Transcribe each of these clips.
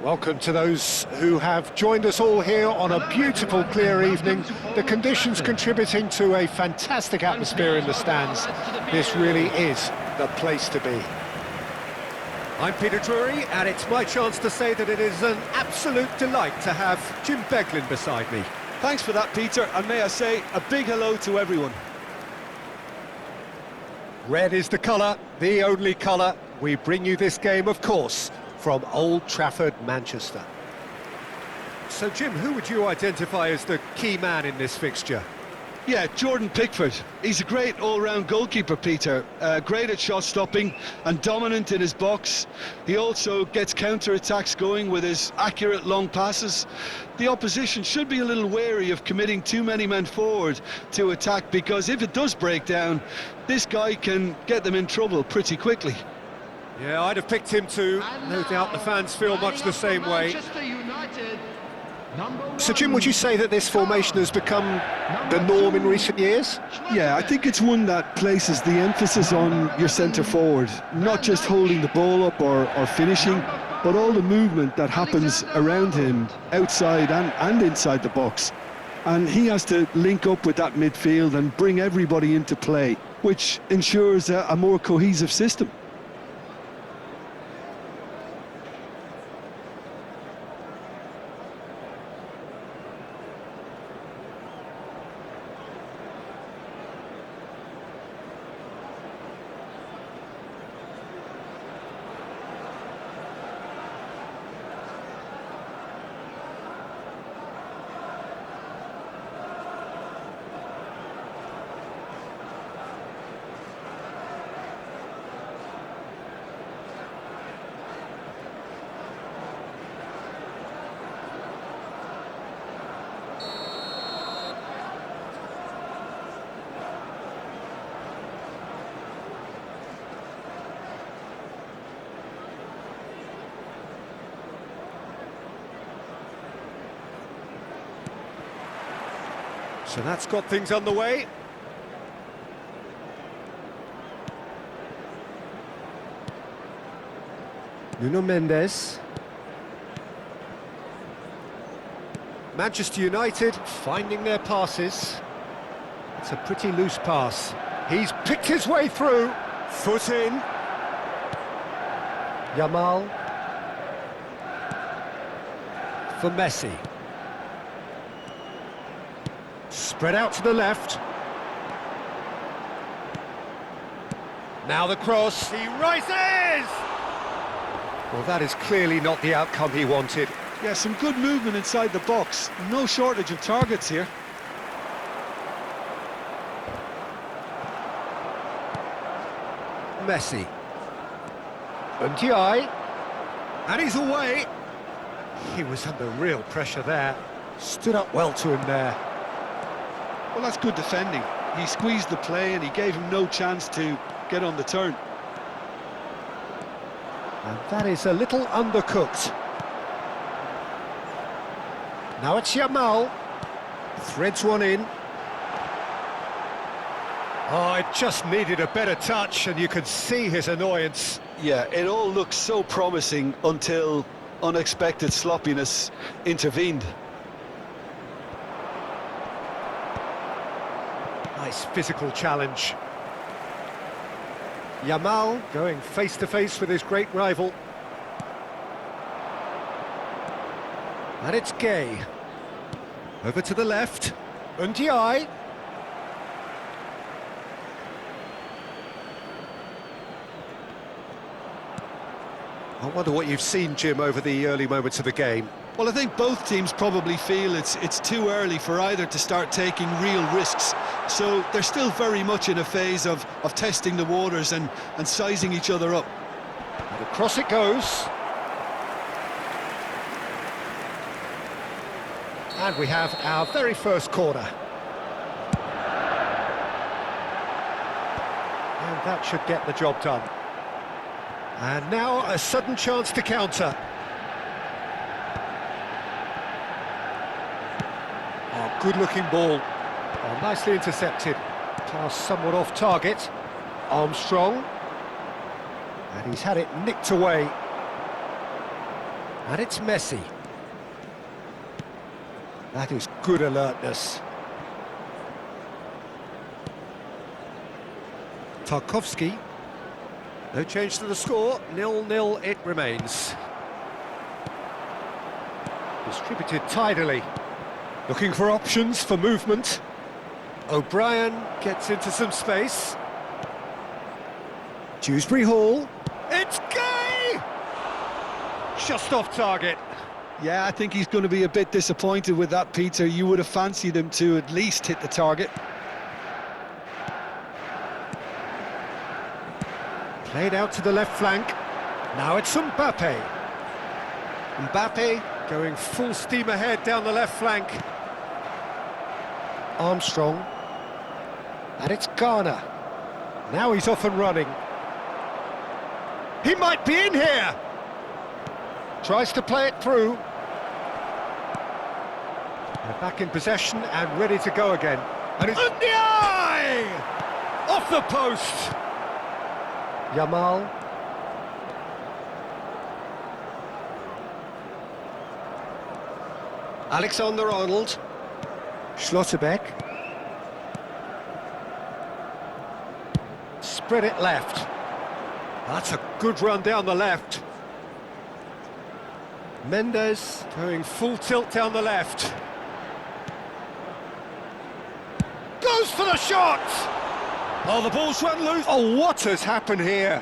Welcome to those who have joined us all here on a beautiful, clear evening. The conditions contributing to a fantastic atmosphere in the stands. This really is the place to be. I'm Peter Drury, and it's my chance to say that it is an absolute delight to have Jim Beglin beside me. Thanks for that, Peter, and may I say a big hello to everyone. Red is the colour, the only colour. We bring you this game, of course, from Old Trafford, Manchester. So, Jim, who would you identify as the key man in this fixture? Yeah, Jordan Pickford. He's a great all-round goalkeeper, Peter. Great at shot stopping and dominant in his box. He also gets counter-attacks going with his accurate long passes. The opposition should be a little wary of committing too many men forward to attack, because if it does break down, this guy can get them in trouble pretty quickly. Yeah, I'd have picked him too. No doubt the fans feel much the same way. So, Jim, would you say that this formation has become the norm in recent years? Yeah, I think it's one that places the emphasis on your centre forward, not just holding the ball up or finishing, but all the movement that happens around him, outside and inside the box. And he has to link up with that midfield and bring everybody into play, which ensures a more cohesive system. So that's got things underway. Nuno Mendes. Manchester United finding their passes. It's a pretty loose pass. He's picked his way through. Foot in. Yamal. For Messi. Spread out to the left. Now the cross. He rises! Well, that is clearly not the outcome he wanted. Yeah, some good movement inside the box. No shortage of targets here. Messi. Undiai. And he's away. He was under real pressure there. Stood up well to him there. Well, that's good defending. He squeezed the play and he gave him no chance to get on the turn. And that is a little undercooked. Now it's Yamal. Threads one in. Oh, it just needed a better touch, and you could see his annoyance. Yeah, it all looked so promising until unexpected sloppiness intervened. Nice physical challenge. Yamal going face-to-face with his great rival. And it's Gay. Over to the left. Undiai. I wonder what you've seen, Jim, over the early moments of the game. Well, I think both teams probably feel it's too early for either to start taking real risks. So they're still very much in a phase of testing the waters and sizing each other up. And across it goes. And we have our very first corner. And that should get the job done. And now a sudden chance to counter. Oh, good-looking ball. Oh, nicely intercepted. Pass somewhat off target. Armstrong. And he's had it nicked away. And it's Messi. That is good alertness. Tarkovsky. No change to the score, 0-0 it remains. Distributed tidily. Looking for options for movement. O'Brien gets into some space. Dewsbury Hall. It's Gay! Just off target. Yeah, I think he's going to be a bit disappointed with that, Peter. You would have fancied him to at least hit the target. Played out to the left flank. Now it's Mbappe. Mbappe going full steam ahead down the left flank. Armstrong. And it's Garner. Now he's off and running. He might be in here! Tries to play it through. They're back in possession and ready to go again. And it's... Ndiaye! Off the post! Yamal. Alexander-Arnold. Schlotterbeck. Spread it left. That's a good run down the left. Mendes going full tilt down the left. Goes for the shot! Oh, the ball's run loose. Oh, what has happened here?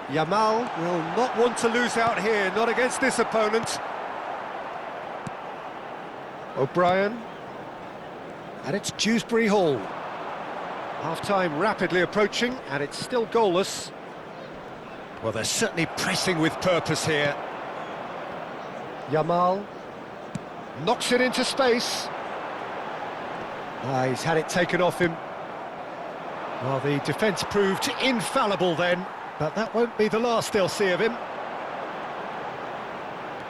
Yamal will not want to lose out here, not against this opponent. O'Brien. And it's Dewsbury Hall. Half-time rapidly approaching, and it's still goalless. Well, they're certainly pressing with purpose here. Yamal knocks it into space. He's had it taken off him. Well, the defence proved infallible then, but that won't be the last they'll see of him.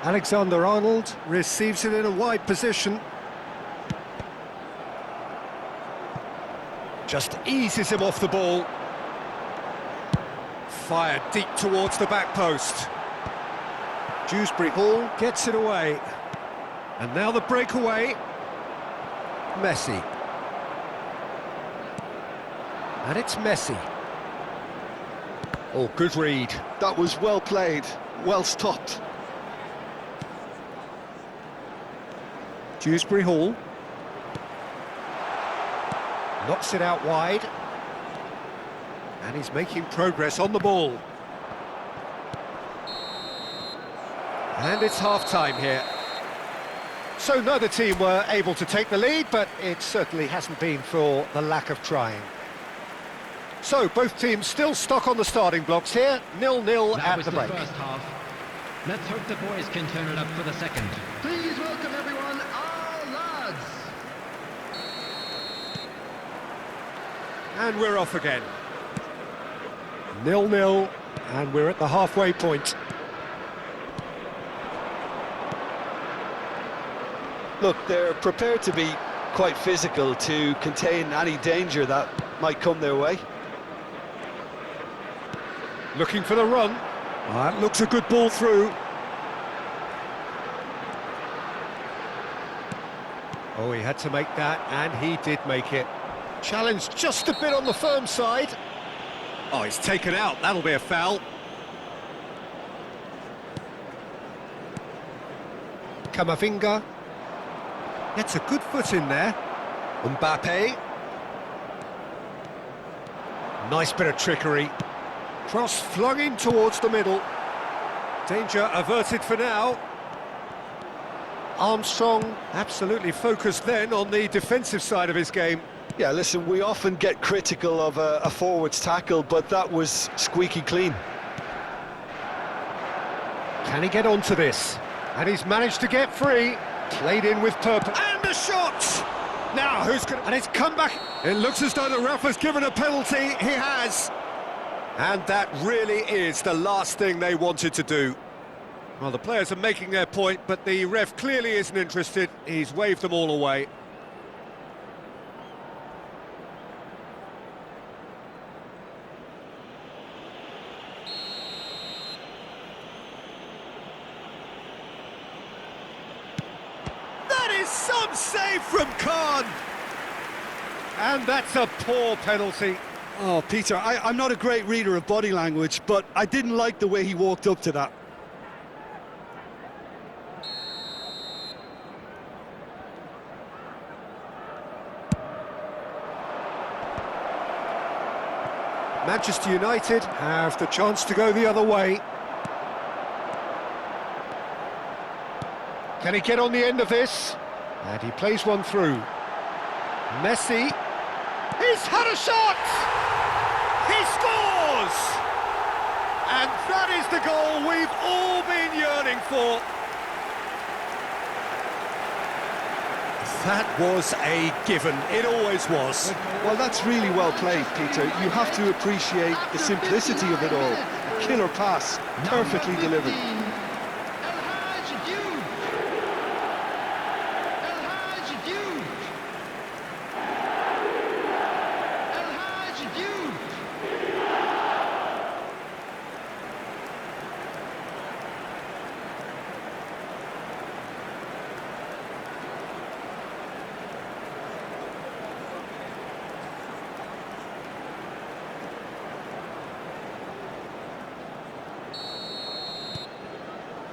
Alexander-Arnold receives it in a wide position. Just eases him off the ball. Fired deep towards the back post. Dewsbury Hall gets it away. And now the breakaway. Messi. And it's Messi. Oh, good read. That was well played, well stopped. Dewsbury Hall. Knocks it out wide. And he's making progress on the ball. And it's half-time here. So neither team were able to take the lead, but it certainly hasn't been for the lack of trying. So both teams still stuck on the starting blocks here, 0-0 at the break. First half. Let's hope the boys can turn it up for the second. Please welcome everyone, our lads. And we're off again. 0-0, and we're at the halfway point. Look, they're prepared to be quite physical to contain any danger that might come their way. Looking for the run. That looks a good ball through. Oh, he had to make that, and he did make it. Challenged just a bit on the firm side. Oh, he's taken out. That'll be a foul. Camavinga. Gets a good foot in there. Mbappe. Nice bit of trickery. Cross flung in towards the middle. Danger averted for now. Armstrong absolutely focused then on the defensive side of his game. Yeah, listen, we often get critical of a forward's tackle, but that was squeaky clean. Can he get onto this? And he's managed to get free. Played in with purpose. And the shot! Now, who's going to... And it's come back. It looks as though the ref has given a penalty. He has. And that really is the last thing they wanted to do. Well, the players are making their point, but the ref clearly isn't interested. He's waved them all away. is some save from Khan. And that's a poor penalty. Oh, Peter, I'm not a great reader of body language, but I didn't like the way he walked up to that. Manchester United have the chance to go the other way. Can he get on the end of this? And he plays one through. Messi. He's had a shot! He scores! And that is the goal we've all been yearning for. That was a given. It always was. Well, that's really well played, Peter. You have to appreciate the simplicity of it all. A killer pass, perfectly delivered.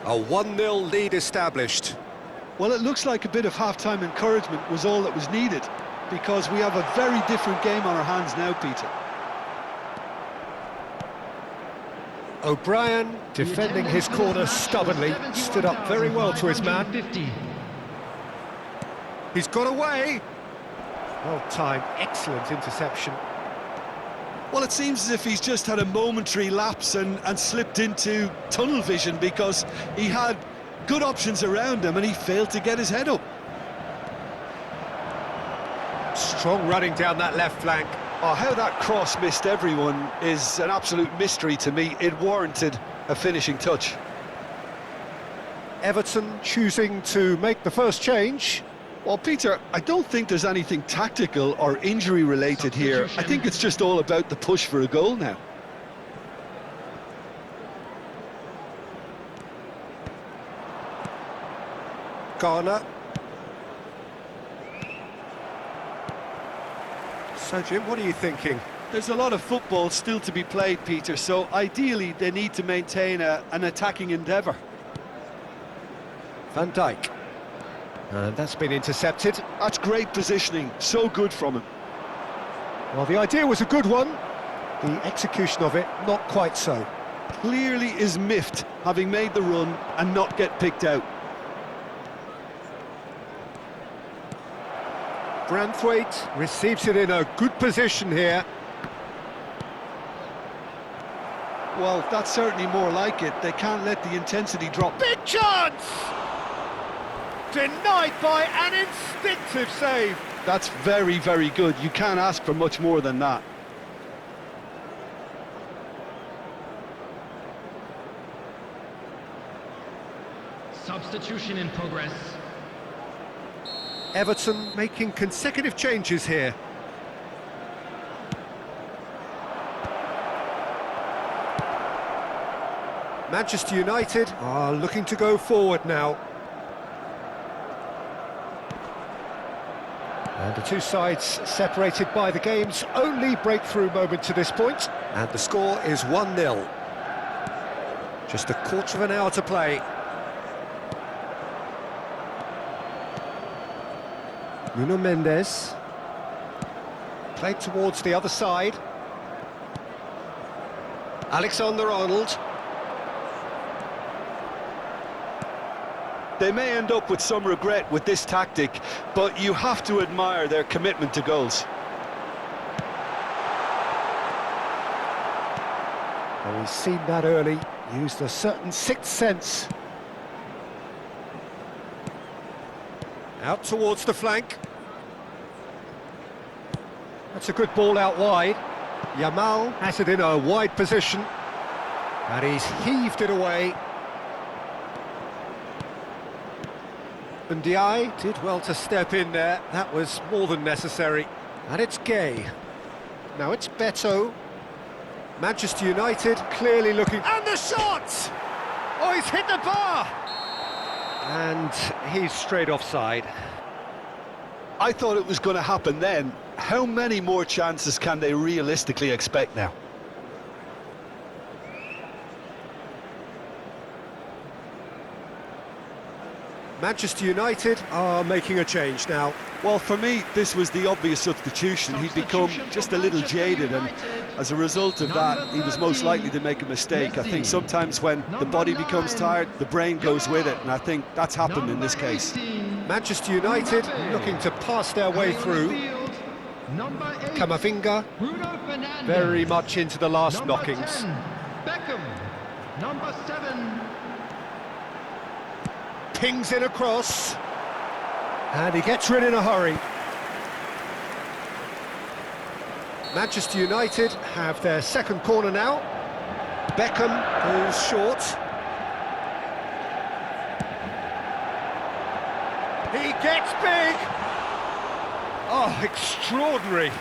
A 1-0 lead established. Well, it looks like a bit of half-time encouragement was all that was needed, because we have a very different game on our hands now, Peter. O'Brien, defending his corner stubbornly, stood up very well to his man. He's got away. Well timed, excellent interception. Well, it seems as if he's just had a momentary lapse and slipped into tunnel vision, because he had good options around him and he failed to get his head up. Strong running down that left flank. Oh, how that cross missed everyone is an absolute mystery to me. It warranted a finishing touch. Everton choosing to make the first change. Well, Peter, I don't think there's anything tactical or injury-related here. I think it's just all about the push for a goal now. Garner. So, Jim, what are you thinking? There's a lot of football still to be played, Peter, so ideally they need to maintain an attacking endeavour. Van Dijk. And that's been intercepted. That's great positioning, so good from him. Well, the idea was a good one. The execution of it, not quite so. Clearly is miffed, having made the run and not get picked out. Branthwaite receives it in a good position here. Well, that's certainly more like it. They can't let the intensity drop. Big chance! Denied by an instinctive save. That's very, very good. You can't ask for much more than that. Substitution in progress. Everton making consecutive changes here. Manchester United are looking to go forward now. And the two sides separated by the game's only breakthrough moment to this point. And the score is 1-0. Just a quarter of an hour to play. Nuno Mendes. Played towards the other side. Alexander-Arnold. They may end up with some regret with this tactic, but you have to admire their commitment to goals. Well, we've seen that early, used a certain sixth sense. Out towards the flank. That's a good ball out wide. Yamal has it in a wide position. And he's heaved it away. Ndiaye did well to step in there. That was more than necessary. And it's Gay. Now it's Beto. Manchester United clearly looking... And the shot! Oh, he's hit the bar! And he's straight offside. I thought it was going to happen then. How many more chances can they realistically expect now? Manchester United are making a change now. Well, for me, this was the obvious substitution. He'd become just a little jaded, and as a result of that, he was most likely to make a mistake. I think sometimes when the body becomes tired, the brain goes with it, and I think that's happened in this case. Manchester United looking to pass their way through. Camavinga very much into the last knockings. Beckham, number 7. Pings in across. And he gets rid in a hurry. Manchester United have their second corner now. Beckham goes short. He gets big! Oh, extraordinary.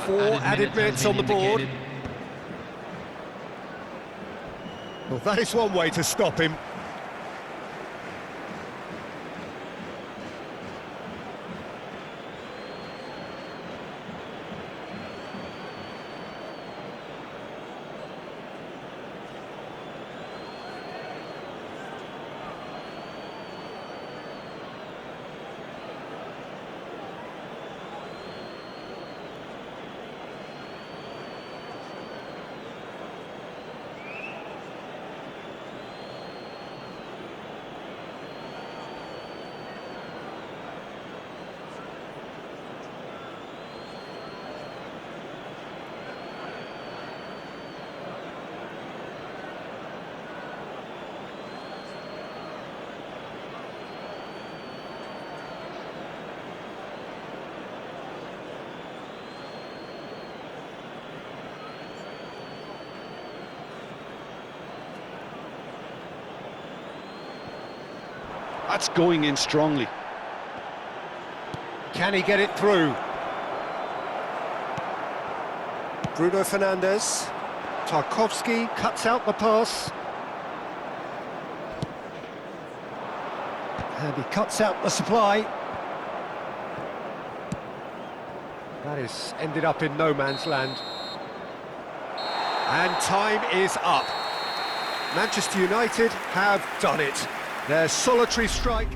Four added minutes on the board. Well, that is one way to stop him. That's going in strongly. Can he get it through? Bruno Fernandes. Tarkowski cuts out the pass. And he cuts out the supply. That is ended up in no man's land. And time is up. Manchester United have done it. Their solitary strike